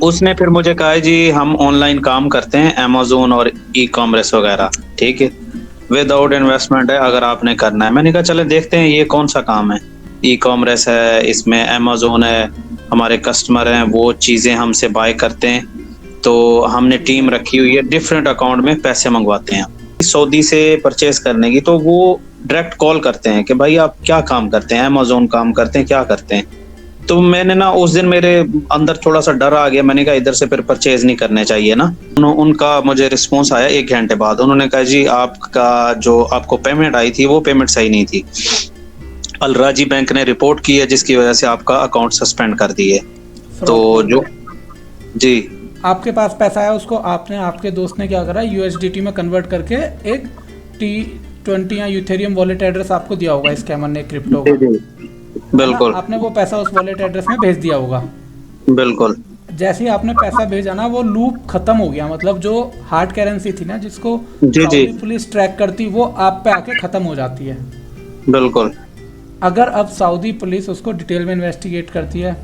उसने फिर मुझे कहा जी हम ऑनलाइन काम करते हैं अमेज़न और ई-कॉमर्स वगैरह, ठीक है? विदाउट इन्वेस्टमेंट है अगर आपने करना है। मैंने कहा चलें देखते हैं ये कौन-सा काम है। ई-कॉमर्स है, इसमें अमेज़न है, हमारे कस्टमर हैं वो चीज़ें हमसे बाय करते हैं, तो हमने ठीक टीम है। रखी हुई है डिफरेंट अकाउंट में पैसे मँगवाते हैं। सऊदी से परचेज़ करने की तो वो डायरेक्ट कॉल करते हैं कि भाई आप क्या काम करते हैं? अमेज़न काम करते हैं, क्या करते हैं? तो मैंने ना उस दिन मेरे अंदर थोड़ा-सा डर आ गया, मैंने कहा इधर से फिर परचेज़ नहीं करने चाहिए ना। उनका मुझे रिस्पॉन्स आया 1 घंटे बाद, उन्होंने कहा जी आपका जो आपको पेमेंट आई थी वो पेमेंट सही नहीं थी। अल राजी बैंक ने रिपोर्ट की है जिसकी वजह से आपका अकाउंट सस्पेंड कर दिए। तो फ्रॉड कॉल जो है। जी, आपके पास पैसा आया, उसको आपने आपके दोस्त ने क्या करा, यूएसडीटी में कन्वर्ट करके एक T20 या यूथेरियम वॉलेट एड्रेस आपको दिया होगा स्कैमर ने, क्रिप्टो जी, का, जी। है ना? बिल्कुल, आपने वो पैसा उस वॉलेट एड्रेस में भेज दिया होगा। बिल्कुल। जैसे ही आपने पैसा भेजा ना, वो लूप खत्म हो गया। मतलब जो हार्ड करेंसी थी ना, जिसको जी, जी, सऊदी पुलिस ट्रैक करती, वो आप पे आके खत्म हो जाती है। बिल्कुल। अगर अब सऊदी पुलिस उसको डिटेल में इन्वेस्टिगेट करती है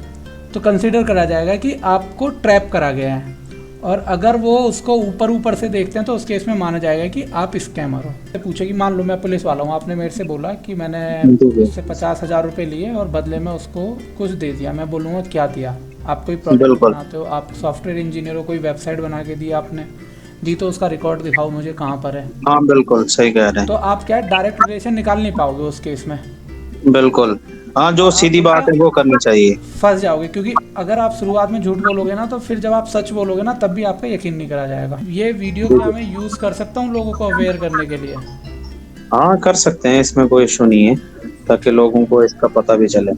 तो कंसीडर करा जाएगा कि आपको ट्रैप करा गया है, और अगर वो उसको ऊपर ऊपर से देखते हैं तो उस केस में माना जाएगा कि आप स्कैमर हो। पूछे कि मान लो मैं पुलिस वाला हूँ, आपने मेरे से बोला कि मैंने जी, जी। उससे 50,000 रुपये लिए और बदले में उसको कुछ दे दिया। मैं बोलूँगा क्या दिया? आप कोई प्रोडक्ट बिल्कुल। बनाते हो, आप सॉफ्टवेयर इंजीनियर हो, कोई वेबसाइट बना के दी आपने, दी तो उसका रिकॉर्ड दिखाओ मुझे कहाँ पर है। हाँ, बिल्कुल, सही कह रहे तो हैं। आप क्या डायरेक्ट रिलेशन निकाल नहीं पाओगे उस केस में। बिल्कुल। हाँ, तो जो आप सीधी उल्टा बात है वो करनी चाहिए। फंस जाओगे, क्योंकि अगर आप शुरुआत में झूठ बोलोगे ना, तो फिर जब आप सच बोलोगे ना, तब भी आपका यकीन नहीं करा जाएगा। ये वीडियो जी, क्या जी। मैं यूज़ कर सकता हूँ लोगों को अवेयर करने के लिए? हाँ, कर सकते हैं, इसमें कोई इश्यू नहीं है, ताकि लोगों को इसका पता भी चले।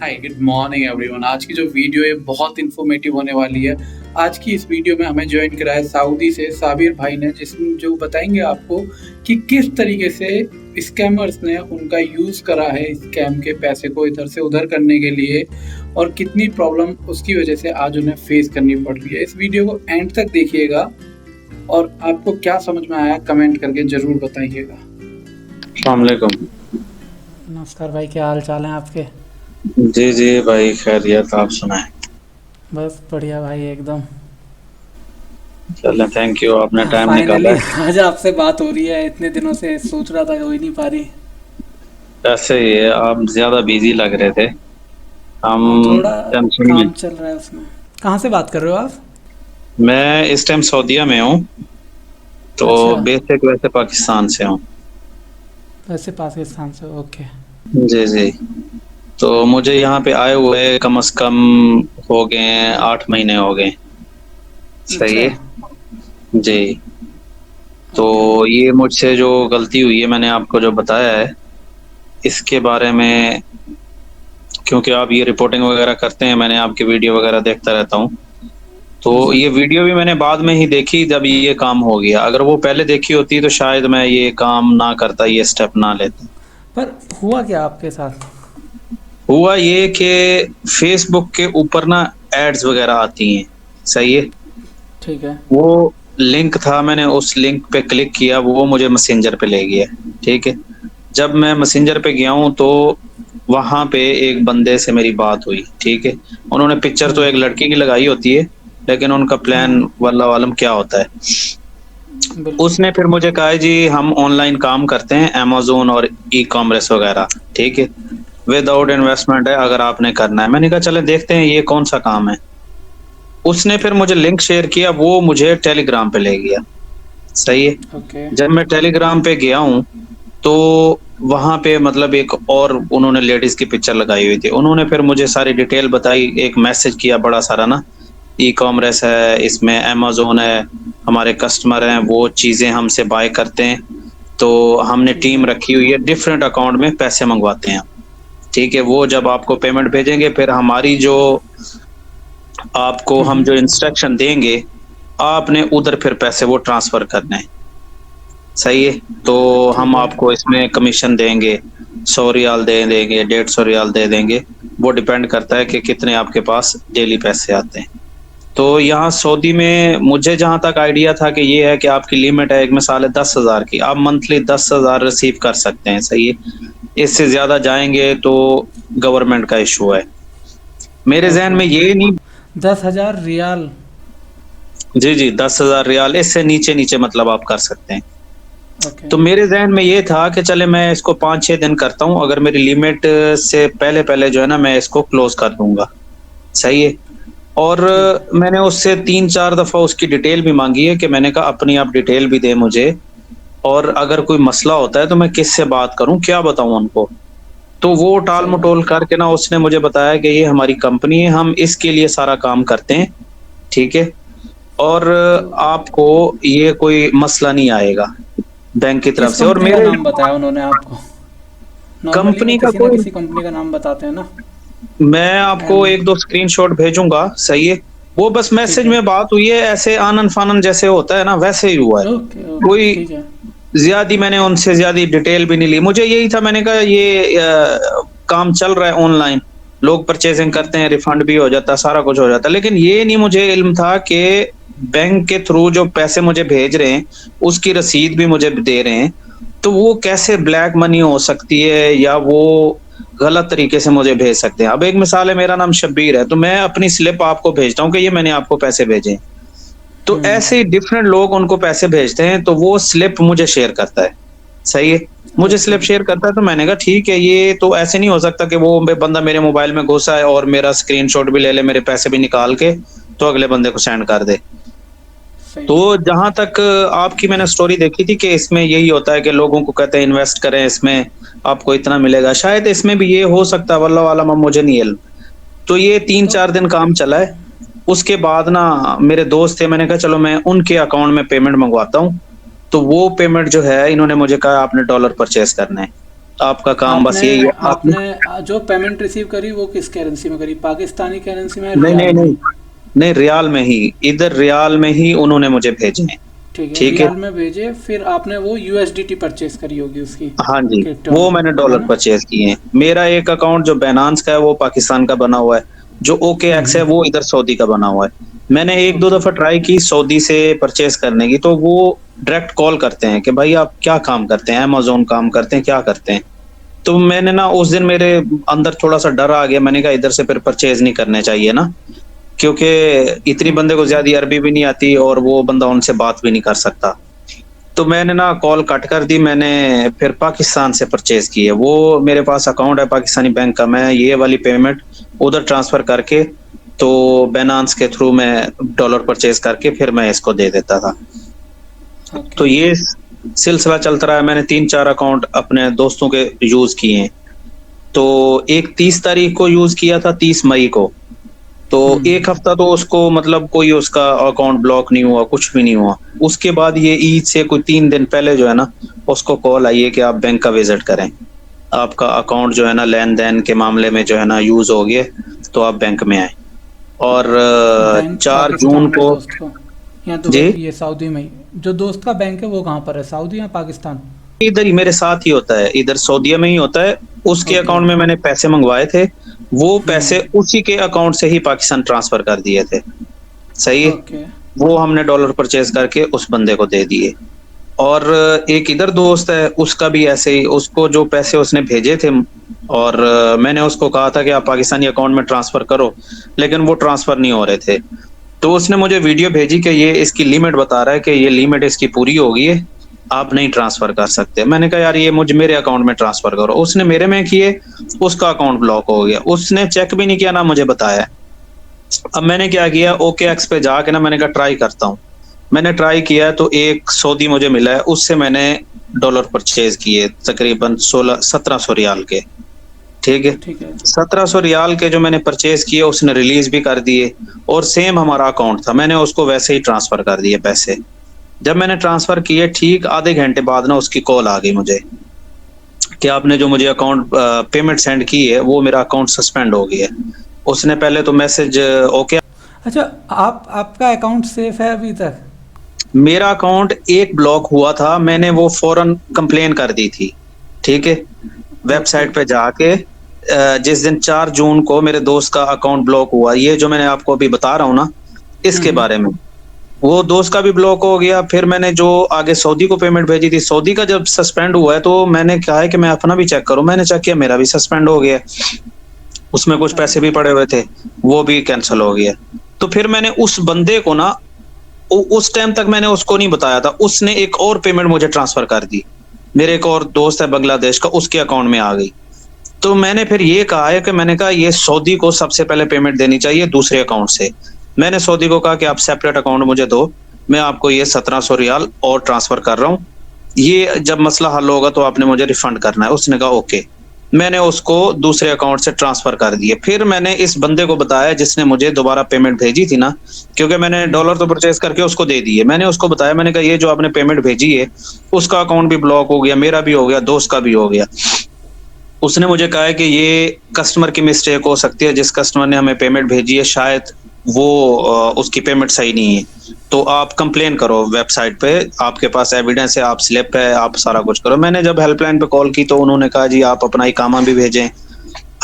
Hi good morning everyone. आज की जो वीडियो है बहुत इन्फॉर्मेटिव होने वाली है। आज की इस वीडियो में हमें ज्वाइन करा है सऊदी से साबिर भाई ने, जिसमें जो बताएंगे आपको कि किस तरीके से स्कैमर्स ने उनका यूज़ करा है स्कैम के पैसे को इधर से उधर करने के लिए, और कितनी प्रॉब्लम उसकी वजह से आज उन्हें फेस करनी पड़ रही है। इस वीडियो को एंड तक देखिएगा और आपको क्या समझ में आया कमेंट करके ज़रूर बताइएगा। अस्सलाम वालेकुम। नमस्कार भाई, क्या हाल चाल है आपके? जी, जी भाई, खैरियत, आप सुनाएँ? बस बढ़िया भाई, एकदम। चलें, थैंक यू, आपने टाइम निकाला फाइनली है। आज आपसे बात हो रही है, इतने दिनों से सोच रहा था, हो ही नहीं पा रही। ऐसे ही है, आप ज़्यादा बिज़ी लग रहे थे, हाँ, हम थोड़ा टेंशन में। काम चल रहा है उसमें। कहाँ से बात कर रहे हो आप? मैं इस टाइम सऊदीया में हूँ, तो अच्छा, बेसिक वैसे पाकिस्तान से हूँ। वैसे पाकिस्तान से, ओके। जी, जी। तो मुझे यहाँ पे आए हुए कम से कम हो गए हैं 8 महीने हो गए। सही अच्छा, है? जी। तो ओके। ये मुझसे जो गलती हुई है मैंने आपको जो बताया है, इसके बारे में, क्योंकि आप ये रिपोर्टिंग वगैरह करते हैं, मैंने आपकी वीडियो वगैरह देखता रहता हूँ। तो जी, ये वीडियो भी मैंने बाद में ही देखी जब ये काम हो गया। अगर वो पहले देखी होती तो शायद मैं ये काम ना करता, ये स्टेप ना लेता। पर हुआ क्या आपके साथ? हुआ ये कि फ़ेसबुक के ऊपर ना एड्स वगैरह आती हैं, सही है? ठीक है। वो लिंक था, मैंने उस लिंक पे क्लिक किया, वो मुझे मैसेंजर पे ले गया, ठीक है? जब मैं मैसेंजर पे गया हूँ तो वहाँ पे एक बंदे से मेरी बात हुई, ठीक है? उन्होंने पिक्चर तो एक लड़की की लगाई होती है, लेकिन उनका प्लान वल्लाह आलम क्या होता है। बिल्कुल। उसने फिर मुझे कहा जी हम ऑनलाइन काम करते हैं अमेज़न और ई-कॉमर्स वगैरह, ठीक है? विदाउट ठीक है। इन्वेस्टमेंट है अगर आपने करना है। मैंने कहा चलें देखते हैं ये कौन-सा काम है। उसने फिर मुझे लिंक शेयर किया, वो मुझे टेलीग्राम पे ले गया, सही है? ओके। जब मैं टेलीग्राम पे गया हूँ, तो वहाँ पे मतलब एक और उन्होंने लेडीज़ की पिक्चर लगाई हुई थी। उन्होंने फिर मुझे सारी डिटेल बताई, एक मैसेज किया बड़ा सारा ना, ई-कॉमर्स है, इसमें अमेज़न है, हमारे कस्टमर हैं, वो चीज़ें हमसे बाय करते हैं, तो हमने ठीक टीम है। रखी हुई है, डिफरेंट अकाउंट में पैसे मँगवाते हैं। ठीक है? वो जब आपको पेमेंट भेजेंगे, फिर हमारी जो आपको हम जो इंस्ट्रक्शन देंगे, आपने उधर फिर पैसे वो ट्रांसफ़र करने हैं। सही है? तो ठीक हम है। आपको इसमें कमीशन देंगे, 100 रियाल दे देंगे, 150 रियाल दे देंगे। वो डिपेंड करता है कि कितने आपके पास डेली पैसे आते हैं। तो यहाँ सऊदी में मुझे जहाँ तक आइडिया था कि ये है कि आपकी लिमिट है, एक मिसाल है 10,000 की, आप मंथली 10,000 रिसीव कर सकते हैं, सही है? इससे ज़्यादा जाएँगे तो गवर्नमेंट का इश्यू है। मेरे ज़हन ओके। में ये नहीं 10,000 रियाल। जी जी, 10,000 रियाल, इससे नीचे नीचे मतलब आप कर सकते हैं। ओके। तो मेरे ज़हन में ये था कि चले मैं इसको 5-6 दिन करता हूँ, अगर मेरी लिमिट से पहले-पहले जो है ना मैं इसको क्लोज़ कर दूँगा, सही है? और ठीक है। मैंने उससे 3-4 दफ़ा उसकी डिटेल भी माँगी है कि मैंने कहा अपनी आप डिटेल भी दें मुझे, और अगर कोई मसला होता है तो मैं किससे बात करूँ, क्या बताऊँ उनको? तो वो सही बात। टाल-मटोल करके ना उसने मुझे बताया कि ये हमारी कंपनी है, हम इसके लिए सारा काम करते हैं, ठीक है? और तो आपको ये कोई मसला नहीं आएगा बैंक की तरफ किस से। और कंपनी का मेरे नाम बताया उन्होंने आपको? नॉर्मली वो कंपनी का किसी ना कोई, किसी कंपनी का नाम बताते हैं ना। मैं आपको एंड 1-2 स्क्रीनशॉट भेजूँगा, सही है? वो बस ठीक मैसेज है। में बात हुई है, ऐसे आनन-फानन जैसे होता है ना, वैसे ही हुआ है। ओके ओके कोई ठीक है। ज़्यादा मैंने उनसे ज़्यादा डिटेल भी नहीं ली। मुझे यही था, मैंने कहा ये काम चल रहा है ऑनलाइन, लोग परचेज़िंग हम्म, करते हैं, रिफंड भी हो जाता है, सारा कुछ हो जाता है। लेकिन ये नहीं मुझे इल्म था कि बैंक के थ्रू जो पैसे मुझे भेज रहे हैं, उसकी रसीद भी मुझे दे रहे हैं। तो वो कैसे ब्लैक मनी हो सकती है या वो गलत तरीके से मुझे भेज सकते हैं। अब एक मिसाल है, मेरा नाम शब्बीर है, तो मैं अपनी स्लिप आपको भेजता हूँ कि ये मैंने आपको पैसे भेजे हैं। तो ऐसे ही डिफरेंट लोग उनको पैसे भेजते हैं, तो वो स्लिप मुझे शेयर करता है, सही है? मुझे ओके। स्लिप शेयर करता है, तो मैंने कहा ठीक है, ये तो ऐसे नहीं हो सकता कि वो बंदा मेरे मोबाइल में घुसा है और मेरा स्क्रीनशॉट भी ले ले, मेरे पैसे भी निकाल के, तो अगले बंदे को सेंड कर दे। सही तो है। जहाँ तक आपकी मैंने स्टोरी देखी थी कि इसमें यही होता है कि लोगों को कहते हैं इन्वेस्ट करें इसमें, आपको इतना मिलेगा। शायद इसमें भी ये हो सकता है, वल्लाह आलम, अब मुझे नहीं इल्म। तो ये तो 3-4 दिन काम चला है। उसके बाद ना मेरे दोस्त थे, मैंने कहा चलो मैं उनके अकाउंट में पेमेंट मंगवाता हूँ। तो वो पेमेंट जो है, इन्होंने मुझे कहा आपने डॉलर परचेज़ करने हैं। आपका काम आपने बस यही है, आपने आपने जो पेमेंट रिसीव करी वो किस करेंसी में करी? पाकिस्तानी करेंसी में, नहीं, रियाल नहीं, में? नहीं, नहीं, रियाल में ही, इधर रियाल में ही उन्होंने मुझे भेजे हैं, ठीक है, ठीक है? रियाल में भेजे, फिर आपने वो यूएसडीटी परचेज करी होगी उसकी हाँ जी, क्रिप्टो वो में, मैंने है डॉलर ना? परचेज़ किए हैं। मेरा एक अकाउंट जो बाइनेंस का है वो पाकिस्तान का बना हुआ है, जो ओकेएक्स है हम्म। वो इधर सऊदी का बना हुआ है। मैंने 1-2 ओके। दफ़ा ट्राई की सऊदी से परचेज़ करने की, तो वो डायरेक्ट कॉल करते हैं कि भाई आप क्या काम करते हैं? अमेज़न काम करते हैं, क्या करते हैं? तो मैंने ना उस दिन मेरे अंदर थोड़ा-सा डर आ गया, मैंने कहा इधर से फिर परचेज़ नहीं करने चाहिए ना, क्योंकि इतनी बंदे को ओके। ज़्यादा अरबी भी नहीं आती और वो बंदा उनसे बात भी नहीं कर सकता। तो मैंने ना कॉल कट कर दी, मैंने फिर पाकिस्तान से परचेज़ की है। वो मेरे पास अकाउंट है पाकिस्तानी बैंक का, मैं ये वाली पेमेंट उधर ट्रांसफ़र करके, तो बाइनेंस के थ्रू मैं डॉलर परचेज़ करके फिर मैं इसको दे देता था। ओके। तो ये सिलसिला चलता रहा है, मैंने 3-4 अकाउंट अपने दोस्तों के यूज़ किए हैं। तो एक 30 तारीख को यूज़ किया था, 30 मई को। तो 1 हफ्ता तो उसको मतलब कोई उसका अकाउंट ब्लॉक नहीं हुआ, कुछ भी नहीं हुआ। उसके बाद ये ईद से कोई 3 दिन पहले जो है ना, उसको कॉल आई है कि आप बैंक का विज़िट करें। आपका अकाउंट जो है ना लेन-देन के मामले में जो है ना यूज़ हो गया, तो आप बैंक में आएँ। और बैंक 4 जून पाकिस्तान है को, दोस्त को, या जी? दुबई, ये सऊदी में ही? जो दोस्त का बैंक है वो कहाँ पर है, सऊदी या पाकिस्तान? इधर ही मेरे साथ ही होता है, इधर सऊदीया में ही होता है। उसके ओके। अकाउंट में मैंने पैसे मंगवाए थे, वो पैसे हम्म। उसी के अकाउंट से ही पाकिस्तान ट्रांसफ़र कर दिए थे, सही है? ओके। वो हमने डॉलर परचेज़ करके उस बंदे को दे दिए। और एक इधर दोस्त है, उसका भी ऐसे ही, उसको जो पैसे उसने भेजे थे, और मैंने उसको कहा था कि आप पाकिस्तानी अकाउंट में ट्रांसफ़र करो, लेकिन वो ट्रांसफ़र नहीं हो रहे थे। तो उसने मुझे वीडियो भेजी कि ये इसकी लिमिट बता रहा है कि ये लिमिट इसकी पूरी हो गई है, आप नहीं ट्रांसफ़र कर सकते। मैंने कहा यार ये मेरे अकाउंट में ट्रांसफ़र करो। उसने मेरे में किए, उसका अकाउंट ब्लॉक हो गया। उसने चेक भी नहीं किया, ना मुझे बताया। अब मैंने क्या किया, ओकेएक्स पे जाके ना मैंने कहा ट्राई करता हूँ। मैंने ट्राई किया तो एक सऊदी मुझे मिला है, उससे मैंने डॉलर परचेज़ किए तकरीबन 16-1700 रियाल के, ठीक है? ठीक है। 1700 रियाल के जो मैंने परचेज़ किए, उसने रिलीज़ भी कर दिए, और सेम हमारा अकाउंट था, मैंने उसको वैसे ही ट्रांसफ़र कर दिए पैसे। जब मैंने ट्रांसफ़र किए, ठीक आधे घंटे बाद ना उसकी कॉल आ गई मुझे कि आपने जो मुझे अकाउंट पेमेंट सेंड की है, वो मेरा अकाउंट सस्पेंड हो गया है। उसने पहले तो मैसेज ओके, अच्छा, आपका अकाउंट सेफ है अभी तक? मेरा अकाउंट एक ब्लॉक हुआ था, मैंने वो फ़ौरन कंप्लेन कर दी थी, ठीक है? ओके। वेबसाइट पे जाके जिस दिन 4 जून को मेरे दोस्त का अकाउंट ब्लॉक हुआ, ये जो मैंने आपको अभी बता रहा हूँ ना, इसके हम्म। बारे में, वो दोस्त का भी ब्लॉक हो गया। फिर मैंने जो आगे सऊदी को पेमेंट भेजी थी, सऊदी का जब सस्पेंड हुआ है, तो मैंने कहा है कि मैं अपना भी चेक करूँ, मैंने चेक किया, मेरा भी सस्पेंड हो गया। उसमें कुछ अरे। पैसे भी पड़े हुए थे, वो भी कैंसल हो गया। तो फिर मैंने उस बंदे को ना उस टाइम तक मैंने उसको नहीं बताया था, उसने एक और पेमेंट मुझे ट्रांसफर कर दी। मेरे एक और दोस्त है बांग्लादेश का, उसके अकाउंट में आ गई। तो मैंने फिर ये कहा है कि मैंने कहा ये सऊदी को सबसे पहले पेमेंट देनी चाहिए दूसरे अकाउंट से। मैंने सऊदी को कहा कि आप सेपरेट अकाउंट मुझे दो, मैं आपको ये 1700 रियाल और ट्रांसफर कर रहा हूँ, ये जब मसला हल होगा तो आपने मुझे रिफंड करना है। उसने कहा ओके। मैंने उसको दूसरे अकाउंट से ट्रांसफर कर दिए। फिर मैंने इस बंदे को बताया जिसने मुझे दोबारा पेमेंट भेजी थी ना, क्योंकि मैंने डॉलर तो परचेज करके उसको दे दिए। मैंने उसको बताया, मैंने कहा ये जो आपने पेमेंट भेजी है उसका अकाउंट भी ब्लॉक हो गया, मेरा भी हो गया, दोस्त का भी हो गया। उसने मुझे कहा है कि ये कस्टमर की मिस्टेक हो सकती है, जिस कस्टमर ने हमें पेमेंट भेजी है शायद वो उसकी पेमेंट सही नहीं है, तो आप कंप्लेन करो वेबसाइट पे, आपके पास एविडेंस है, आप स्लिप है, आप सारा कुछ करो। मैंने जब हेल्पलाइन पे कॉल की तो उन्होंने कहा जी आप अपना इकामा भी भेजें,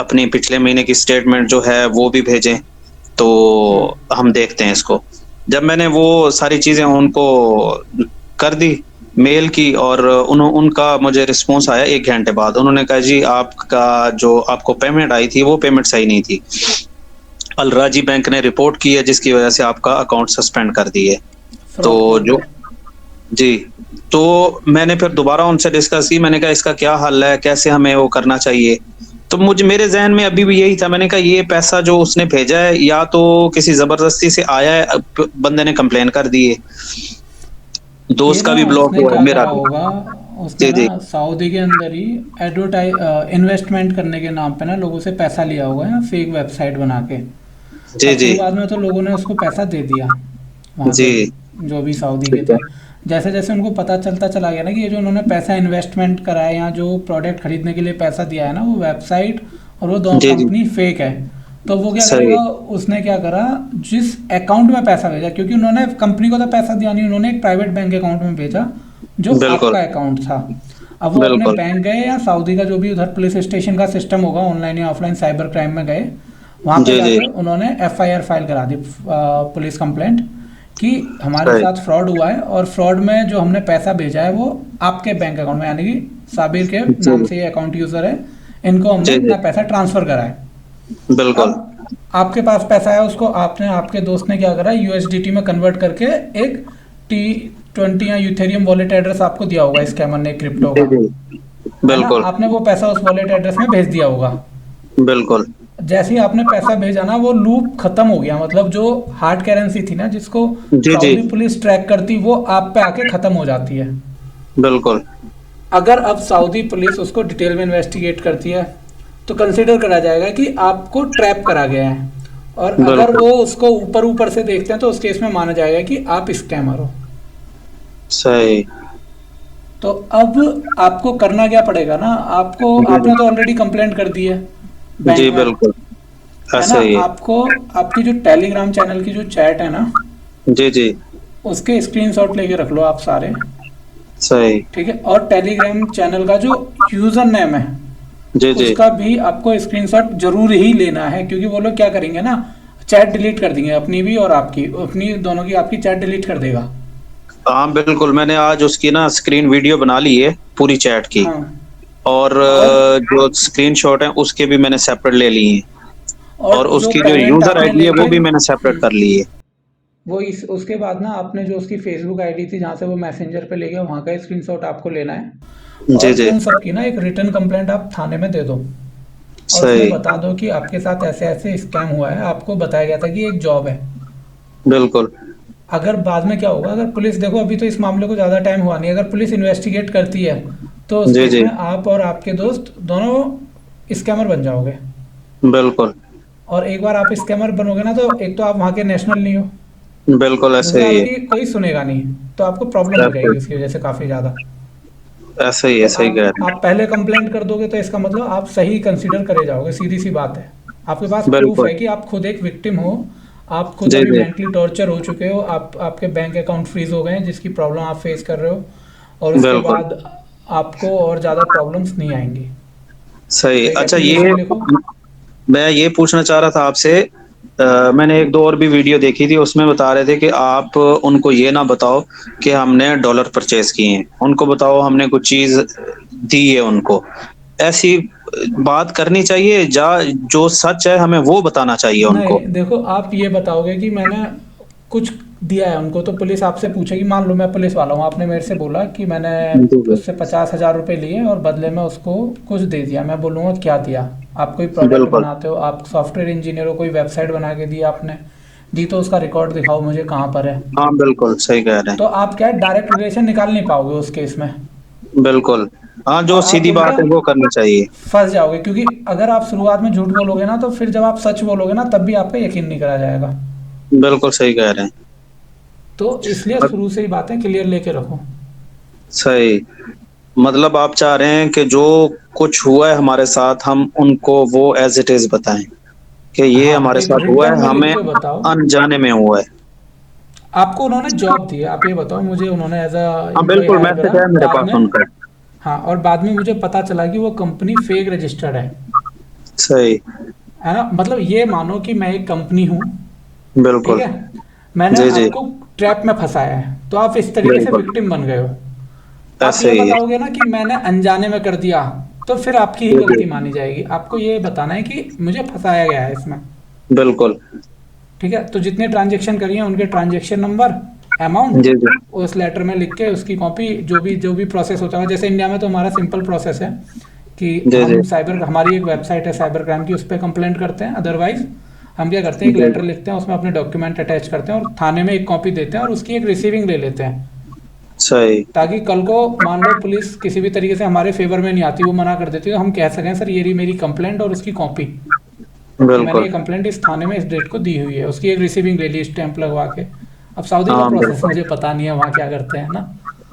अपनी पिछले महीने की स्टेटमेंट जो है वो भी भेजें, तो हम देखते हैं इसको। जब मैंने वो सारी चीजें उनको कर दी, मेल की, और उनका मुझे रिस्पॉन्स आया 1 घंटे बाद। उन्होंने कहा जी आपका जो आपको पेमेंट आई थी वो पेमेंट सही नहीं थी, अल राजी बैंक ने रिपोर्ट की है जिसकी वजह से आपका अकाउंट सस्पेंड कर दिए। तो जो जी, तो मैंने फिर दोबारा उनसे डिस्कस की, मैंने कहा इसका क्या हल है, कैसे हमें वो करना चाहिए। तो मुझे मेरे जहन में अभी भी यही था, मैंने कहा ये पैसा जो उसने भेजा है या तो किसी जबरदस्ती से आया है, बंदे ने कंप्लेन कर दी है, दोस्त का भी ब्लॉक हुआ है, मेरा भी। होगा उसने जी जी ना सऊदी के अंदर ही इन्वेस्टमेंट करने के नाम पे ना लोगों से पैसा लिया होगा है, फेक वेबसाइट बना के। जी अब जी शुरुआत में तो लोगों ने उसको पैसा दे दिया वहाँ जी के जो भी सऊदी के थे। जैसे जैसे उनको पता चलता चला गया ना कि ये जो उन्होंने पैसा इन्वेस्टमेंट करा है या जो प्रोडक्ट खरीदने के लिए पैसा दिया है ना, वो वेबसाइट और वो दोनों जी जी कंपनी फेक है। तो वो क्या सही, करेगा, उसने क्या करा, जिस अकाउंट में पैसा भेजा, क्योंकि उन्होंने कंपनी को तो पैसा दिया नहीं, उन्होंने एक प्राइवेट बैंक अकाउंट में भेजा जो बिल्कुल आपका अकाउंट था। अब वो अपने बिल्कुल। बैंक गए या सऊदी का जो भी उधर पुलिस स्टेशन का सिस्टम होगा, ऑनलाइन या ऑफलाइन साइबर क्राइम में गए, वहाँ पे जी जी जाके उन्होंने एफआईआर फाइल करा दी, पुलिस कंप्लेंट, कि हमारे सही, साथ फ्रॉड हुआ है और फ्रॉड में जो हमने पैसा भेजा है वो आपके बैंक अकाउंट में, यानी कि साबिर के जी नाम से ये अकाउंट यूज़र है, इनको हमने जी जी इतना पैसा ट्रांसफ़र करा है। बिल्कुल। अब आपके पास पैसा है, उसको आपने, आपके दोस्त ने क्या करा, यूएसडीटी में कन्वर्ट करके एक T20 या यूथेरियम वॉलेट एड्रेस आपको दिया होगा स्कैमर ने, क्रिप्टो जी का, जी है ना। बिल्कुल आपने वो पैसा उस वॉलेट एड्रेस में भेज दिया होगा। बिल्कुल। जैसे ही आपने पैसा भेजा ना, वो लूप खत्म हो गया, मतलब जो हार्ड करेंसी थी ना जिसको जी जी सऊदी पुलिस ट्रैक करती, वो आप पे आके खत्म हो जाती है। बिल्कुल अगर अब सऊदी पुलिस उसको डिटेल में इन्वेस्टिगेट करती है तो कंसिडर करा जाएगा कि आपको ट्रैप करा गया है, और अगर बिल्कुल वो उसको ऊपर ऊपर से देखते हैं तो उस केस में माना जाएगा कि आप स्कैमर हो। सही। तो अब आपको करना क्या पड़ेगा ना, आपको, जी आपने तो ऑलरेडी कंप्लेंट कर दी है जी बैंक में, बिल्कुल, है ना। ऐसा ही है। आपको आपकी जो टेलीग्राम चैनल की जो चैट है ना, जी जी उसके स्क्रीनशॉट लेके रख लो आप सारे, सही। ठीक है। और टेलीग्राम चैनल का जो यूजर नेम है जी जी उसका भी आपको स्क्रीनशॉट जरूर ही लेना है, क्योंकि वो लोग क्या करेंगे ना, चैट डिलीट कर देंगे, अपनी भी और आपकी, अपनी दोनों की, आपकी चैट डिलीट कर देगा। हाँ बिल्कुल, मैंने आज उसकी ना स्क्रीन वीडियो बना ली है पूरी चैट की, हाँ। और और जो स्क्रीनशॉट है उसके भी मैंने सेपरेट ले लिए हैं, और जो उसकी जो पेमेंट यूजर आपने आईडी है वो लेके, भी मैंने सेपरेट कर ली है। वो इस उसके बाद ना आपने जो उसकी फेसबुक आईडी थी जहाँ से वो मैसेंजर पे ले गया, वहाँ का स्क्रीनशॉट आपको लेना है, जी और जी उन सब की ना एक रिटर्न कंप्लेंट आप थाने में दे दो, और उसमें सही, बता दो कि आपके साथ ऐसे ऐसे स्कैम हुआ है, आपको बताया गया था कि एक जॉब है। बिल्कुल। अगर बाद में क्या होगा, अगर पुलिस, देखो अभी तो इस मामले को ज़्यादा टाइम हुआ नहीं, अगर पुलिस इन्वेस्टिगेट करती है तो उस जी केस जी में आप और आपके दोस्त दोनों स्कैमर बन जाओगे। बिल्कुल और एक बार आप स्कैमर बनोगे ना, तो एक तो आप वहाँ के नेशनल नहीं हो, बिल्कुल, ऐसा दूसरा ही है। आपकी कोई सुनेगा नहीं, तो आपको प्रॉब्लम हो ऐसा जाएगी उसकी वजह से काफ़ी ज़्यादा। ऐसा ही तो है, सही कह रहे आप पहले कंप्लेंट कर दोगे तो इसका मतलब आप सही कंसीडर करे जाओगे, सीधी सी बात है। आपके पास हैं। प्रूफ बिल्कुल। है कि आप खुद एक विक्टिम हो, आप खुद जी अभी जी मेंटली टॉर्चर हो चुके हो, आपके बैंक अकाउंट फ्रीज हो गए हैं जिसकी प्रॉब्लम आप फेस कर रहे हो, और उसके बिल्कुल बाद आपको और ज़्यादा प्रॉब्लम्स नहीं आएंगी। सही। तो एक अच्छा, ये एप्लीकेशन लिखो। मैं ये पूछना चाह रहा था आपसे, मैंने एक दो और भी वीडियो देखी थी, उसमें बता रहे थे कि आप उनको ये ना बताओ कि हमने डॉलर परचेज किए हैं, उनको बताओ हमने कुछ चीज दी है उनको। ऐसी बात करनी चाहिए, जो सच है हमें वो बताना चाहिए उनको। नहीं देखो, आप ये बताओगे कि मैंने कुछ दिया है उनको, तो पुलिस आपसे पूछेगी। मान लो मैं पुलिस वाला हूँ, आपने मेरे से बोला कि मैंने जी जी। उससे 50,000 रुपये लिए और बदले में उसको कुछ दे दिया। मैं बोलूँगा क्या दिया? आप कोई प्रोडक्ट बिल्कुल। बनाते हो, आप सॉफ्टवेयर इंजीनियर हो, कोई वेबसाइट बना के दी आपने, दी तो उसका रिकॉर्ड दिखाओ मुझे कहाँ पर है। हाँ बिल्कुल सही कह रहे तो आप क्या है, डायरेक्ट रिलेशन निकाल नहीं पाओगे उस केस में। हैं। बिल्कुल। हाँ, जो और आप सीधी उल्टा बात है वो करनी चाहिए। फंस जाओगे, क्योंकि अगर आप शुरुआत में झूठ बोलोगे ना, तो फिर जब आप सच बोलोगे ना, तब भी आपका यकीन नहीं करा जाएगा। बिल्कुल सही कह रहे हैं। तो इसलिए अब शुरू से ही बातें क्लियर लेके रखो। सही, मतलब आप चाह रहे हैं कि जो कुछ हुआ है हमारे साथ हम उनको वो एज इट इज बताएं कि ये हाँ, हमारे एक साथ हुआ रिटर्न है, में लिख हमें के बताओ। अनजाने में हुआ है। आपको उन्होंने जॉब दी है, आप ये बताओ मुझे, उन्होंने एज अ हाँ एम्प्लॉय बिल्कुल, हायर मैसेज करा है मेरे बाद पास में। उनका। हाँ, और बाद में मुझे पता चला कि वो कंपनी फेक रजिस्टर्ड सही। है ना। मतलब ये मानो कि मैं एक कंपनी हूँ, ठीक बिल्कुल। है, मैंने जी जी। आपको ट्रैप में फंसाया है, तो आप इस तरीके से बिल्कुल। विक्टिम बन गए हो। आप ऐसे ये ही है। बताओगे ना कि मैंने अनजाने में कर दिया, तो फिर आपकी ही जी जी। गलती मानी जाएगी। आपको ये बताना है कि मुझे फंसाया गया है इसमें। बिल्कुल। ठीक है, तो जितने ट्रांजेक्शन करिए उनके ट्रांजेक्शन नंबर, अमाउंट, जी जी। उस लेटर में लिख के उसकी कॉपी, जो भी प्रोसेस होता है। जैसे इंडिया में तो हमारा सिंपल प्रोसेस है कि जी जी। हमारी एक वेबसाइट है साइबर क्राइम की, उस पर कंप्लेंट करते हैं। अदरवाइज हम क्या करते हैं, एक जी लेटर लिखते हैं, उसमें अपने डॉक्यूमेंट अटैच करते हैं और थाने में एक कॉपी देते हैं और उसकी एक रिसीविंग ले लेते हैं, सही। ताकि कल को मान लो पुलिस किसी भी तरीके से हमारे फेवर में नहीं आती, वो मना कर देती है, तो हम कह सकें सर ये रही मेरी कंप्लेंट और उसकी कॉपी, कि मैंने बिल्कुल। ये कंप्लेंट इस थाने में इस डेट को दी हुई है, उसकी एक रिसीविंग ले ली स्टैंप लगवा के। अब सऊदी का हाँ प्रोसेस बिल्कुल। मुझे पता नहीं है वहाँ क्या करते हैं ना।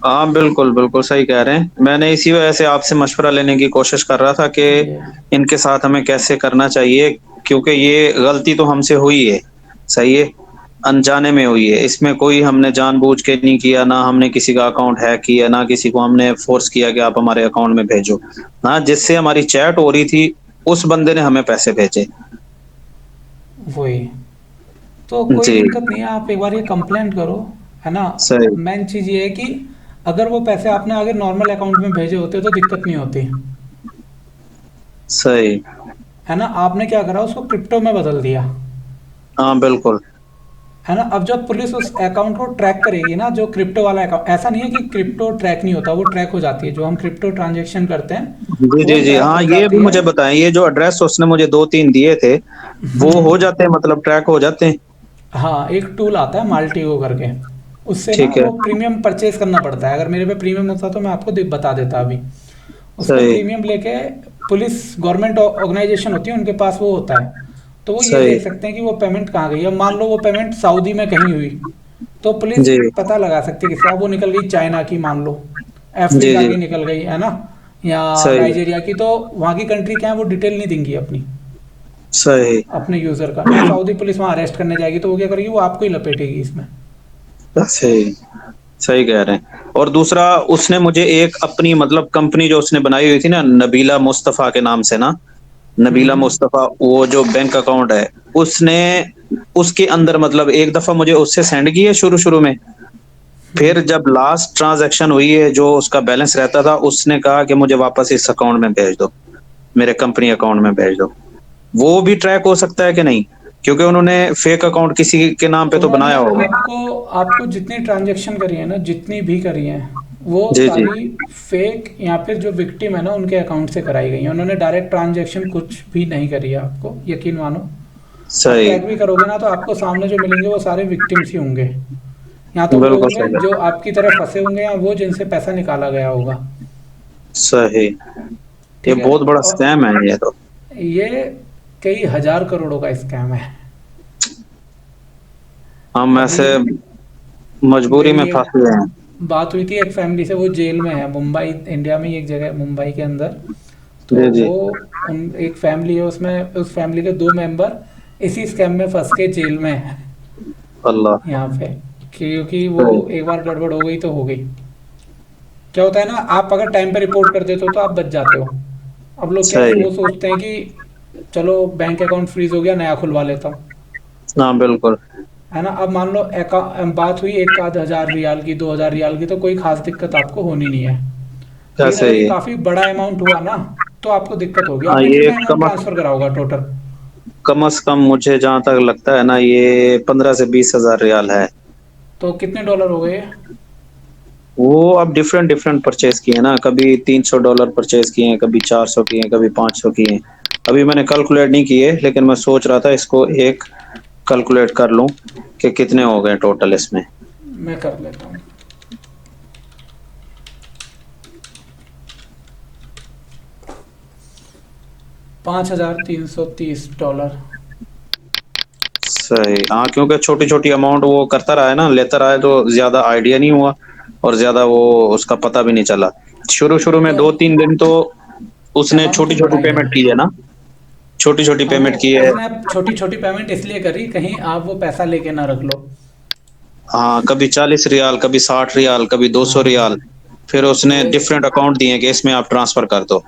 हाँ बिल्कुल, बिल्कुल सही कह रहे हैं। मैंने इसी वजह से आपसे मशवरा लेने की कोशिश कर रहा था कि ये इनके साथ हमें कैसे करना चाहिए, क्योंकि ये गलती तो हमसे हुई है। सही है, अनजाने में हुई है। इसमें कोई हमने जानबूझ के नहीं किया, ना हमने किसी का अकाउंट हैक किया, ना किसी को हमने फोर्स किया कि आप हमारे अकाउंट में भेजो। हाँ, जिससे हमारी चैट हो रही थी उस बंदे ने हमें पैसे भेजे। वही, तो कोई जी। दिक्कत नहीं है, आप एक बार ये कंप्लेंट करो, है ना। सही। मेन चीज़ ये है कि अगर वो पैसे आपने अगर नॉर्मल अकाउंट में भेजे होते तो दिक्कत नहीं होती, सही। है ना। आपने क्या करा, उसको क्रिप्टो में बदल दिया, हाँ बिल्कुल। है ना। अब जब पुलिस उस अकाउंट को ट्रैक करेगी ना, जो क्रिप्टो वाला अकाउंट, ऐसा नहीं है कि क्रिप्टो ट्रैक नहीं होता, वो ट्रैक हो जाती है। जो हम क्रिप्टो ट्रांजेक्शन करते हैं जी वो जी जी। ट्रैक हाँ, हो ये भी जाती है। मुझे बताएं, ये जो एड्रेस उसने मुझे दो तीन दिए थे वो हो जाते हैं, मतलब ट्रैक हो जाते हैं? हाँ, एक टूल आता है माल्टीगो करके, उससे ना ठीक है। वो प्रीमियम परचेज करना पड़ता है। अगर मेरे पे प्रीमियम होता तो मैं आपको बता देता अभी। उसमें सही। प्रीमियम लेके पुलिस गवर्नमेंट ऑर्गेनाइजेशन होती है, उनके पास वो होता है, तो वो ये सही। देख सकते हैं कि वो पेमेंट कहाँ गई। अब मान लो वो पेमेंट सऊदी में कहीं हुई, तो पुलिस जी पता लगा सकती है किसका। वो निकल गई चाइना की मान लो, जी अफ्रीका जी। की निकल गई, है ना, या सही। नाइजीरिया की, तो वहाँ की कंट्री क्या है वो डिटेल नहीं देंगी अपनी, सही। अपने यूज़र का। तो सऊदी पुलिस वहाँ अरेस्ट करने जाएगी, तो वो क्या करेगी, वो आपको ही लपेटेगी इसमें। सही। सही कह रहे हैं। और दूसरा, उसने मुझे एक अपनी मतलब कंपनी जो उसने बनाई हुई थी ना, नबीला मुस्तफा के नाम से ना, नबीला हम्म। मुस्तफा, वो जो बैंक अकाउंट है उसने, उसके अंदर मतलब एक दफा मुझे उससे सेंड की है शुरू शुरू में। फिर जब लास्ट ट्रांजैक्शन हुई है जो उसका बैलेंस रहता था, उसने कहा कि मुझे वापस इस अकाउंट में भेज दो, मेरे कंपनी अकाउंट में भेज दो। वो भी ट्रैक हो सकता है कि नहीं? क्योंकि उन्होंने फेक अकाउंट किसी के नाम पे तो उन्होंने बनाया होगा। आपको आपको जितनी ट्रांजेक्शन करी है ना, जितनी भी करी है, वो जी जी। सारी फेक, या फिर जो विक्टिम है ना उनके अकाउंट से कराई गई है। उन्होंने डायरेक्ट ट्रांजेक्शन कुछ भी नहीं करी है, आपको यकीन मानो। और सही। ट्रैक भी करोगे ना, तो आपको सामने जो मिलेंगे वो सारे विक्टिम्स ही होंगे। या तो वो बिल्कुल होंगे सही। जो आपकी तरह फंसे होंगे, या वो जिनसे पैसा निकाला गया होगा। सही। ये ठीक है, बहुत बड़ा और स्कैम है ये तो। ये कई हजार करोड़ों का स्कैम है। हम अभी ऐसे मजबूरी मेरी में एक फंस गए हैं। बात हुई थी एक फैमिली से, वो जेल में है मुंबई, इंडिया में ही एक जगह मुंबई के अंदर। तो जी जी। वो उन एक फैमिली है, उसमें उस फैमिली के 2 मेंबर इसी स्कैम में फंस के जेल में है अल्लाह। यहाँ पे। क्योंकि वो सही। एक बार गड़बड़ हो गई तो हो गई। क्या होता है ना, आप अगर टाइम पे रिपोर्ट कर देते हो तो आप बच जाते हो। अब लोग क्या सही। वो सोचते हैं कि चलो बैंक अकाउंट फ्रीज हो गया, नया खुलवा लेता हूँ, हाँ बिल्कुल। है ना। अब मान लो बात हुई एक आध हजार रियाल की, 2,000 रियाल की, तो कोई खास दिक्कत आपको होनी नहीं है। लेकिन ऐसे अगर ये ही है। काफ़ी बड़ा अमाउंट हुआ ना, तो आपको दिक्कत होगी। हाँ, आपने ये कितना अमाउंट ट्रांसफर करा होगा टोटल? कम से कम मुझे जहाँ तक लगता है ना, ये 15 से 20 हजार रियाल है। तो कितने डॉलर हो गए? वो अब डिफरेंट डिफरेंट परचेज किए ना, कभी $300 परचेज किए हैं, कभी 400 किए हैं, कभी 500 किए हैं। अभी मैंने कैलकुलेट नहीं किए, लेकिन मैं सोच रहा था इसको एक कैलकुलेट कर लूं कि कितने हो गए टोटल इसमें। मैं कर लेता हूँ। $5,330। सही। हाँ, क्योंकि छोटी छोटी अमाउंट वो करता रहा है ना, लेता रहा है, तो ज्यादा आइडिया नहीं हुआ और ज्यादा वो उसका पता भी नहीं चला। शुरू शुरू में तो 2-3 दिन तो उसने अमाउंट छोटी तो छोटी बड़ा ही है। पेमेंट की है ना, छोटी छोटी हाँ, वो पेमेंट की है। उसने छोटी छोटी पेमेंट इसलिए करी कहीं आप वो पैसा लेके ना रख लो। हाँ, कभी 40 रियाल, कभी 60 रियाल, कभी 200 रियाल। हाँ, फिर तो उसने डिफरेंट अकाउंट दिए कि इसमें आप ट्रांसफर कर दो।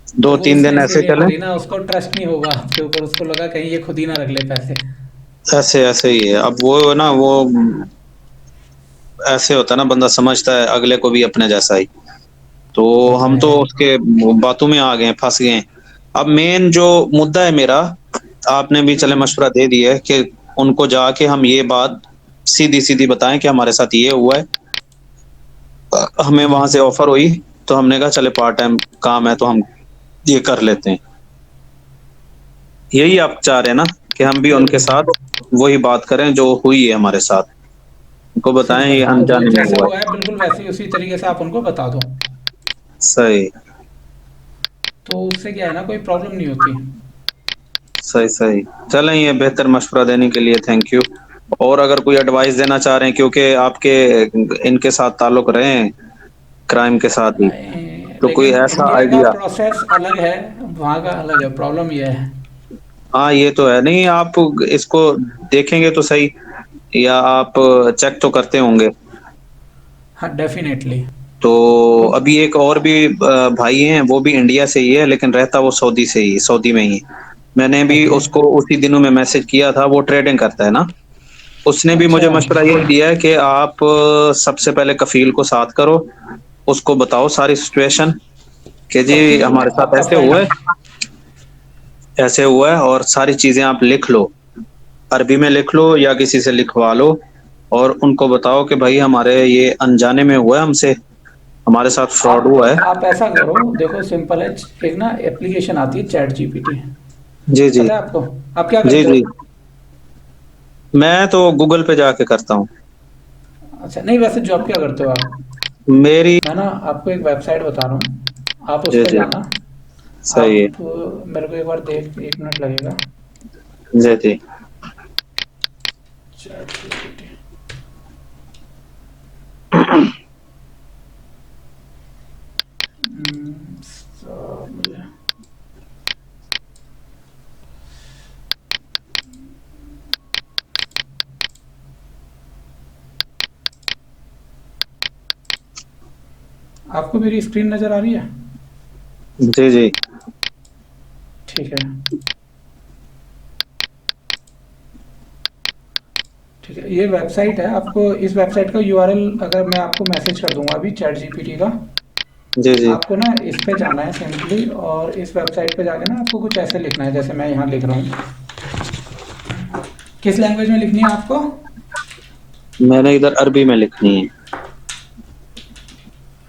तो दो वो तीन उसने दिन ऐसे इसीलिए चले। करी ना, उसको ट्रस्ट नहीं होगा आपके ऊपर, उसको लगा कहीं ये खुद ही ना रख ले पैसे। ऐसे ऐसे ही है अब वो ना, वो ऐसे होता है ना, बंदा समझता है अगले को भी अपने जैसा ही। तो वो तो हम तो है। उसके बातों में आ गए हैं, फंस गए हैं। अब मेन जो मुद्दा है मेरा, आपने भी चले हम्म। मशवरा दे दिया है कि उनको जाके हम ये बात सीधी सीधी बताएं कि हमारे साथ ये हुआ है। हमें वहां से ऑफर हुई, तो हमने कहा चले पार्ट टाइम काम है तो हम ये कर लेते हैं। यही आप चाह रहे हैं ना, कि हम भी उनके बिल्कुल। साथ वही बात करें जो हुई है हमारे साथ, उनको बताएं सिंपल, ये हाँ, जो अनजाने में जैसा हुआ हुआ है। है बिल्कुल वैसे ही उसी तरीके से आप उनको बता दो। सही। तो उससे क्या है ना, कोई प्रॉब्लम नहीं होती। सही सही। चलें, ये बेहतर मशवरा देने के लिए थैंक यू। और अगर कोई एडवाइस देना चाह रहे हैं, क्योंकि आपके इनके साथ ताल्लुक रहे हैं, क्राइम के साथ ही, नहीं, तो कोई लेकिन ऐसा इंडिया का आइडिया। प्रोसेस अलग है, वहाँ का अलग है, प्रॉब्लम ये है। हाँ, ये तो है। नहीं, आप इसको देखेंगे तो सही, या आप चेक तो करते होंगे। हाँ, डेफिनेटली। तो अभी एक और भी भाई हैं, वो भी इंडिया से ही है, लेकिन रहता वो सऊदी से ही, सऊदी में ही है। मैंने भी ओके। उसको उसी दिनों में मैसेज किया था, वो ट्रेडिंग करता है ना। उसने भी अच्छा। मुझे मशवरा यही दिया है कि आप सबसे पहले कफील को साथ करो, उसको बताओ सारी सिचुएशन कि जी कफील हमारे साथ आपका फ्रेंड है? ऐसे हुआ है, और सारी चीजें आप लिख लो, अरबी में लिख लो या किसी से लिखवा लो, और उनको बताओ कि भाई हमारे ये अनजाने में हुआ है, हमसे हमारे साथ फ्रॉड हुआ है। आप ऐसा करो, देखो सिंपल है। एक ना एप्लीकेशन आती है चैट जीपीटी, जी जी। पता है आपको? आप क्या जी करते हो? जी। मैं तो गूगल पे जाके करता हूँ। अच्छा, नहीं, वैसे जॉब क्या करते हो आप? मेरी। मैं ना आपको एक वेबसाइट बता रहा हूँ, आप उस जी पर जी। जाना। सही है। आप मेरे को एक बार देख, 1 मिनट लगेगा। जी जी। Chat GPT. मुझे आपको मेरी स्क्रीन नज़र आ रही है? जी जी। ठीक है। ठीक है, ये वेबसाइट है। आपको इस वेबसाइट का यूआरएल अगर मैं आपको मैसेज कर दूंगा अभी, चैट जीपीटी का। जी जी। आपको ना इस पे जाना है सिंपली, और इस वेबसाइट पे जाके ना आपको कुछ ऐसे लिखना है जैसे मैं यहाँ लिख रहा हूँ। किस लैंग्वेज में लिखनी है आपको? मैंने इधर अरबी में लिखनी है।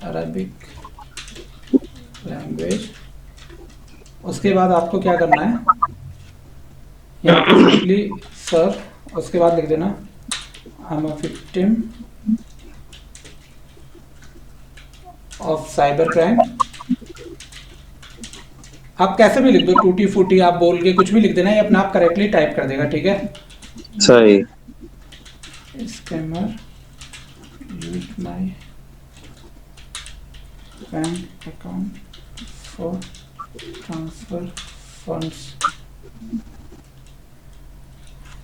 Arabic language. उसके बाद आपको क्या करना है, यहाँ पे सिंपली सर, उसके बाद लिख देना I am a victim of cyber crime. आप कैसे भी लिख दो, टूटी फूटी आप बोल के कुछ भी लिख देना, ये अपने आप करेक्टली टाइप कर देगा, ठीक है? सही। Scammer use my bank account for transfer funds.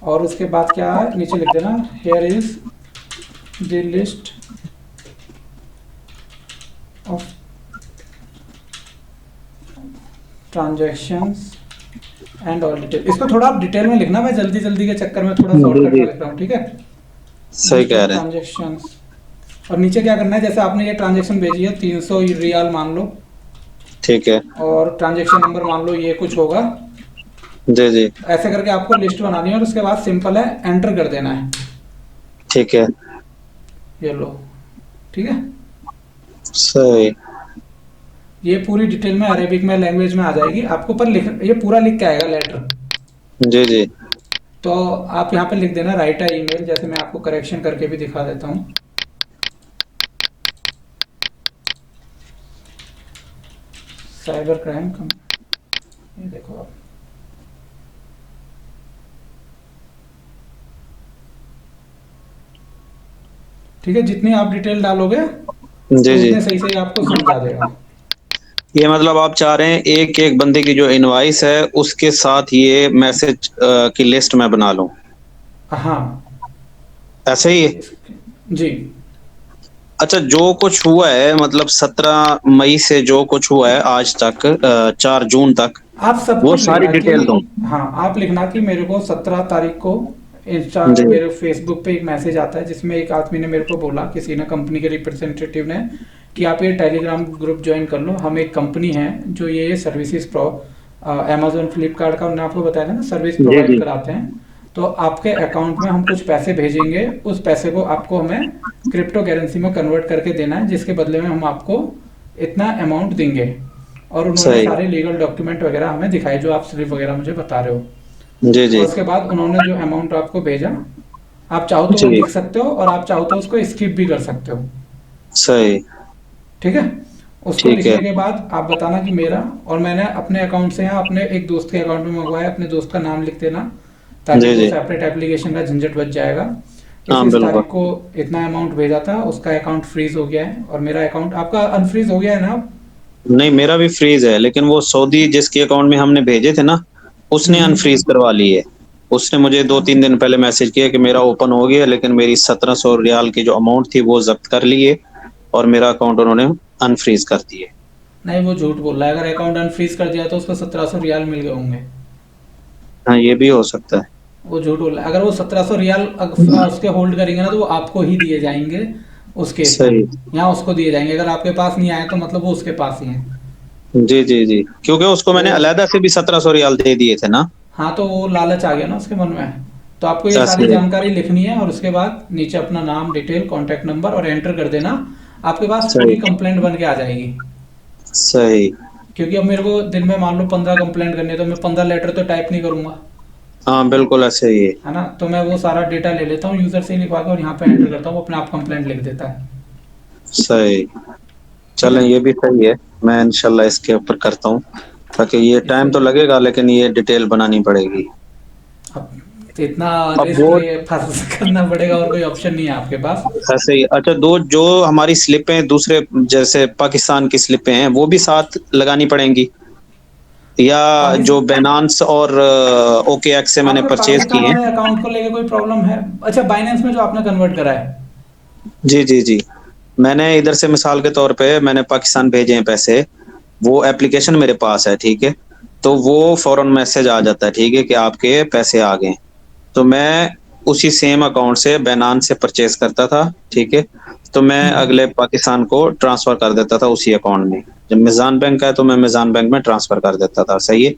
और उसके बाद क्या है, नीचे लिख देना here is the list of transactions and all detail. इसको थोड़ा आप डिटेल में लिखना, मैं जल्दी जल्दी के चक्कर में थोड़ा जी शॉर्टकट जी। में लिख रहा हूँ, ठीक है? सही लिस्ट कह ऑफ रहे हैं। ट्रांजैक्शंस। और नीचे क्या करना है, जैसे आपने ये ट्रांजैक्शन भेजी है 300 रियाल मान लो, ठीक है। और ट्रांजैक्शन नंबर मान लो ये कुछ होगा, जी जी। ऐसे करके आपको लिस्ट बनानी है और उसके बाद सिंपल है एंटर कर देना है। ठीक है। ये लो, ठीक है। सही। ये पूरी डिटेल में अरेबिक में लैंग्वेज में आ जाएगी आपको, पर लिख ये पूरा लिख के आएगा लेटर। जी जी। तो आप यहाँ पे लिख देना राइट आई ईमेल, जैसे मैं आपको करेक्शन करके भी दिखा देता हूँ। साइबर क्राइम कम, ये देखो आप, ठीक है। जितनी आप डिटेल डालोगे जी जी। उतने सही सही आपको समझा देगा। ये मतलब आप चाह रहे हैं एक एक बंदे की जो इनवाइस है उसके साथ ये मैसेज की लिस्ट मैं बना लूं, हाँ ऐसे ही? जी। अच्छा, जो कुछ हुआ है मतलब 17 मई से जो कुछ हुआ है आज तक, 4 जून तक, आप सब वो कुछ सारी लिखना कि, डिटेल दूं? हाँ आप लिखना कि मेरे को 17 तारीख को इंस्टा जी मेरे फेसबुक पे एक मैसेज आता है जिसमें एक आदमी ने मेरे को बोला, किसी ने कंपनी के रिप्रेजेंटेटिव ने, कि आप ये टेलीग्राम ग्रुप ज्वाइन कर लो, हम एक कंपनी है जो ये सर्विसेज अमेजोन फ्लिपकार्ट का उन्होंने आपको बताया था ना सर्विस जी प्रोवाइड जी। कराते हैं। तो आपके अकाउंट में हम कुछ पैसे भेजेंगे, उस पैसे को आपको हमें क्रिप्टो करेंसी में कन्वर्ट करके देना है, जिसके बदले में हम आपको इतना अमाउंट देंगे। और उन्होंने सही। सारे लीगल डॉक्यूमेंट वगैरह हमें दिखाए जो आप स्लिप वगैरह मुझे बता रहे हो। जी और जी। उसके बाद उन्होंने जो अमाउंट आपको भेजा, आप चाहो तो वो जी। लिख सकते हो और आप चाहो तो उसको स्किप भी कर सकते हो, सही। ठीक है। उसको ठीक है। लिखने के बाद आप बताना कि मेरा, और मैंने अपने अकाउंट से यहाँ अपने एक दोस्त के अकाउंट में मंगवाया, अपने दोस्त का नाम लिख देना ताकि जी वो जी। सेपरेट एप्लीकेशन का झंझट बच जाएगा। हाँ इस बिल्कुल। तारीख को इतना अमाउंट भेजा था, उसका अकाउंट फ्रीज हो गया है और मेरा अकाउंट आपका अनफ्रीज हो गया है ना। नहीं, मेरा भी फ्रीज है, लेकिन वो सऊदी जिसके अकाउंट में हमने भेजे थे ना, उसने अनफ्रीज करवा ली है। उसने मुझे 2-3 दिन पहले मैसेज किया कि मेरा ओपन हो गया, लेकिन मेरी 1700 रियाल की जो अमाउंट थी वो जब्त कर लिए और मेरा अकाउंट उन्होंने अनफ्रीज कर दिए। नहीं वो झूठ बोल रहा है, अगर अकाउंट अनफ्रीज कर दिया तो उसको 1700 रियाल मिल गए होंगे। हाँ, ये भी हो सकता है। वो झूठ बोल रहा है, अगर वो 1700 रियाल उसके होल्ड करेंगे ना तो वो आपको ही दिए जाएंगे उस केस में। सही। यहाँ उसको दिए जाएंगे, अगर आपके पास नहीं आए तो मतलब वो उसके पास ही है। जी जी जी, क्योंकि उसको तो मैंने अलहदा से भी 1700 रियाल दे दिए थे ना। हाँ, तो वो लालच आ गया ना उसके मन में। तो आपको ये सारी ऐसे। जानकारी लिखनी है और उसके बाद नीचे अपना नाम, डिटेल, कॉन्टैक्ट नंबर और एंटर कर देना। आपके पास पूरी सही। कंप्लेंट बन के आ जाएगी। सही। क्योंकि अब मेरे को दिन में मान लो 15 कंप्लेंट करनी है, तो मैं 15 लेटर तो टाइप नहीं करूंगा, हाँ बिल्कुल ऐसे ही है। है ना। तो मैं वो सारा डेटा ले लेता हूँ यूजर से ही लिखवा के और यहाँ पे एंटर करता हूँ, वो अपने आप कंप्लेंट लिख देता है। सही। ठीक चलें, है। ये भी सही है। मैं इंशाल्लाह इसके ऊपर करता हूँ, ताकि ये टाइम इससे तो लगेगा लेकिन ये डिटेल बनानी पड़ेगी। अब तो इतना अब रिस्क वो ले फंस करना पड़ेगा और कोई ऑप्शन नहीं है आपके पास। ऐसे ही। अच्छा, दो जो हमारी स्लिपें दूसरे जैसे पाकिस्तान की स्लिपें हैं वो भी साथ लगानी पड़ेंगी, या जो पाकिस्तान, बेनांस और ओके एक्स से मैंने आपके परचेज की पाकिस्तान हैं? वाले अकाउंट को लेके कोई प्रॉब्लम है? अच्छा, बाइनेंस में जो आपने कन्वर्ट करा है। जी जी जी। मैंने इधर से मिसाल के तौर पे मैंने पाकिस्तान भेजे हैं पैसे, वो एप्लीकेशन मेरे पास है, ठीक है। तो वो फौरन मैसेज आ जाता है, ठीक है, कि आपके पैसे आ गए। तो मैं उसी सेम अकाउंट से बेनान से परचेज करता था, ठीक है। तो मैं अगले पाकिस्तान को ट्रांसफर कर देता था उसी अकाउंट में। जब मिजान बैंक है तो मैं मिजान बैंक में ट्रांसफर कर देता था, सही है।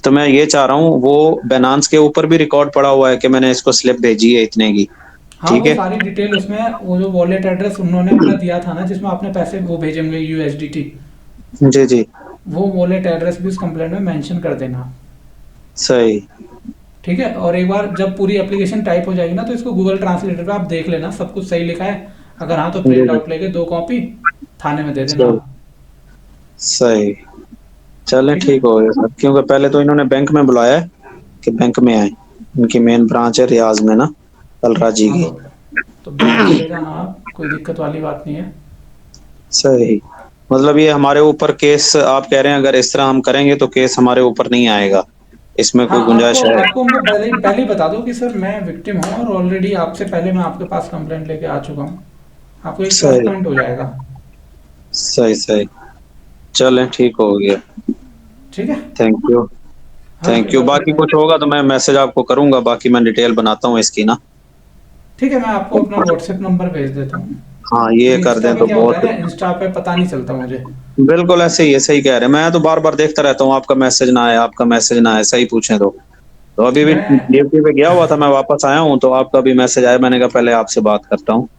तो मैं ये चाह रहा हूँ, वो बेनांस के ऊपर भी रिकॉर्ड पड़ा हुआ है कि मैंने इसको स्लिप भेजी है इतने की, हाँ, ठीक वो है। सारी डिटेल उसमें, वो जो वॉलेट एड्रेस उन्होंने अपना दिया था ना जिसमें आपने पैसे वो भेजे होंगे यूएसडीटी, जी जी। वो वॉलेट एड्रेस भी उस कंप्लेंट में मेंशन कर देना। सही। ठीक है। और एक बार जब पूरी एप्लीकेशन टाइप हो जाएगी ना तो इसको गूगल ट्रांसलेटर पे आप देख लेना सब कुछ सही लिखा है। अगर हाँ तो जी प्रिंट जी। आउट लेके 2 कॉपी थाने में दे देना सही। आप। सही। चलें, ठीक है। ठीक हो गया सर, क्योंकि पहले तो इन्होंने बैंक में बुलाया है कि बैंक में आए। इनकी मेन ब्रांच है रियाज में ना, अलराजी हाँ, की। तो बैंक चले जाना आप, कोई दिक्कत वाली बात नहीं है। सही। मतलब ये हमारे ऊपर केस आप कह रहे हैं, अगर इस तरह हम करेंगे तो केस हमारे ऊपर नहीं आएगा, इसमें हाँ, कोई आपको गुंजाइश है? आपको उनको पहले ही बता दो कि सर मैं विक्टिम हूँ और ऑलरेडी आपसे पहले मैं आपके पास कंप्लेंट लेके आ चुका हूँ। आपको एक प्लस सही। पॉइंट हो जाएगा। सही। सही। चलें, ठीक हो गया। ठीक है। Thank you. Okay thank you. बाकी ओके। कुछ होगा तो मैं मैसेज आपको करूंगा, बाकी मैं डिटेल बनाता हूँ इसकी ना। ठीक है, मैं आपको अपना व्हाट्सएप नंबर भेज देता हूँ। हाँ ये कर इंस्टा दें पे तो क्या होता है बहुत। ना, इंस्टा पे पता नहीं चलता मुझे। बिल्कुल ऐसे ही है, सही कह रहे हैं। मैं तो बार बार देखता रहता हूँ, आपका मैसेज ना आए, आपका मैसेज ना आए, सही पूछें तो अभी भी मैं ड्यूटी पे गया हुआ था, मैं वापस आया हूँ तो आपका भी मैसेज आया, मैंने कहा पहले आपसे बात करता हूँ,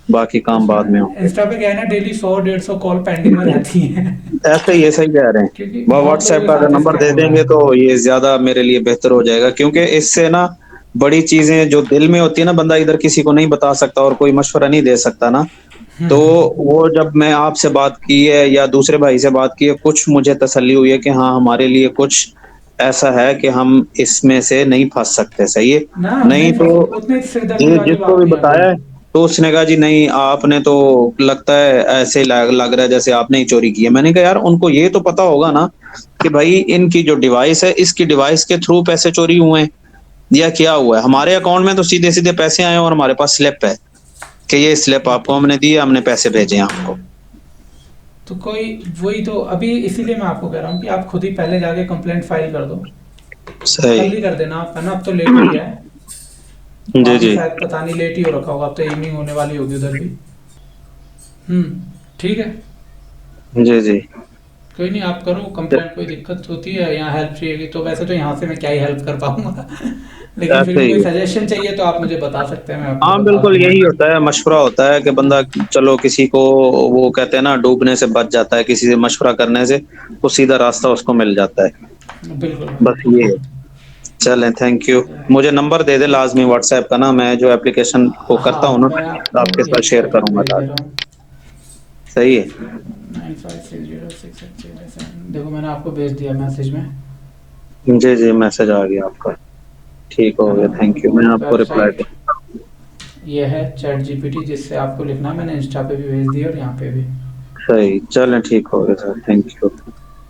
बाकी काम बाद में उसमें होंगे। इंस्टा पे क्या है ना, डेली 100-150 कॉल पेंडिंग में रहती हैं। ऐसे ही है, सही कह रहे हैं। क्योंकि वह बहुत लोगों व्हाट्सएप के का अगर साथ नंबर स्कैम दे हो रहा देंगे है। तो ये ज्यादा मेरे लिए बेहतर हो जाएगा, क्योंकि इससे ना बड़ी चीजें जो दिल में होती है ना, बंदा इधर किसी को नहीं बता सकता और कोई मशवरा नहीं दे सकता ना। तो वो जब मैं आपसे बात की है या दूसरे भाई से बात की है, कुछ मुझे तसल्ली हुई है कि हाँ हमारे लिए कुछ ऐसा है कि हम इसमें से नहीं फंस सकते, सही है। ना नहीं नहीं तो फंस, उतनी सिरदर्दी ये वाली जिसको बात भी नहीं है कोई। बताया है तो उसने कहा जी नहीं आपने तो, लगता है ऐसे लग रहा है जैसे आपने ही चोरी की है। मैंने कहा यार उनको ये तो पता होगा ना कि भाई इनकी जो डिवाइस है, इसकी डिवाइस के थ्रू पैसे चोरी हुए हैं या क्या हुआ है। हमारे अकाउंट में तो सीधे सीधे पैसे आए हैं और हमारे पास स्लिप है कि ये स्लिप आपको हमने दी है, हमने पैसे भेजे हैं आपको। तो कोई, वही तो अभी इसीलिए मैं आपको कह रहा हूँ कि आप खुद ही पहले जाके कंप्लेंट फाइल कर दो। सही। कल ही कर देना आप, है ना, अब तो लेट हो गया है। जी वहाँ भी जी। शायद पता नहीं लेट ही हो रखा होगा, अब तो इवनिंग होने वाली होगी उधर भी। ठीक है। जी जी। कोई नहीं, आप करो कंप्लेंट, कोई दिक्कत होती है यहाँ हेल्प चाहिए तो वैसे तो यहाँ से मैं क्या ही हेल्प कर पाऊंगा। लेकिन फिर ऐसे भी ही कोई है। सजेशन चाहिए तो आप मुझे बता सकते हैं, मैं आपको हाँ बता बिल्कुल, दूंगा। यही होता है, मशवरा होता है कि बंदा, चलो किसी को, वो कहते हैं ना डूबने से बच जाता है, किसी से मशवरा करने से तो सीधा रास्ता उसको मिल जाता है। बिल्कुल बस भाई, ये है। चलें, थैंक यू। मुझे नंबर दे दे लाजमी व्हाट्सएप का ना, मैं जो एप्लीकेशन को करता हूँ हाँ ना मैं तो आपको आपके साथ एक शेयर सेकंड करूंगा भेज दे रहा लाजमी। हूँ। सही है। 956068, देखो मैंने आपको भेज दिया मैसेज में। जी जी, मैसेज आ गया आपका। ठीक हो है ना, गया, थैंक यू, मैं आपको रिप्लाई वेबसाइट कर। ये है चैट जीपीटी, जिससे आपको लिखना है। मैंने इंस्टा पे भी भेज दिया और यहाँ पे भी। सही, चलें ठीक हो गया सर, थैंक यू।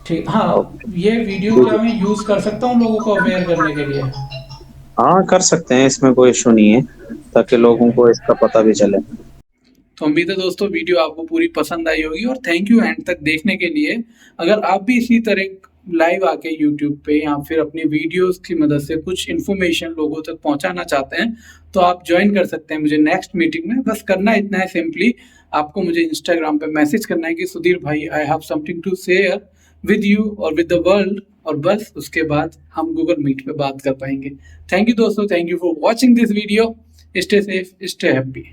ठीक, हाँ। ओके। ये वीडियो जी क्या जी। मैं यूज़ कर सकता हूँ लोगों को अवेयर करने के लिए? हाँ कर सकते हैं, इसमें कोई इशू नहीं है, ताकि ठीक है लोगों भाई। को इसका पता भी चले। तो उम्मीद है दोस्तों वीडियो आपको पूरी पसंद आई होगी और थैंक यू एंड तक देखने के लिए। अगर आप भी इसी तरह लाइव आके यूट्यूब पे या फिर अपनी वीडियोस की मदद से कुछ इन्फॉर्मेशन लोगों तक पहुंचाना चाहते हैं तो आप ज्वाइन कर सकते हैं मुझे नेक्स्ट मीटिंग में। बस करना इतना है, सिंपली आपको मुझे इंस्टाग्राम पे मैसेज करना है कि सुधीर भाई I have something to share with you और विद द वर्ल्ड, और बस उसके बाद हम गूगल मीट पे बात कर पाएंगे। थैंक यू दोस्तों, thank you for watching this video. Stay safe, stay happy.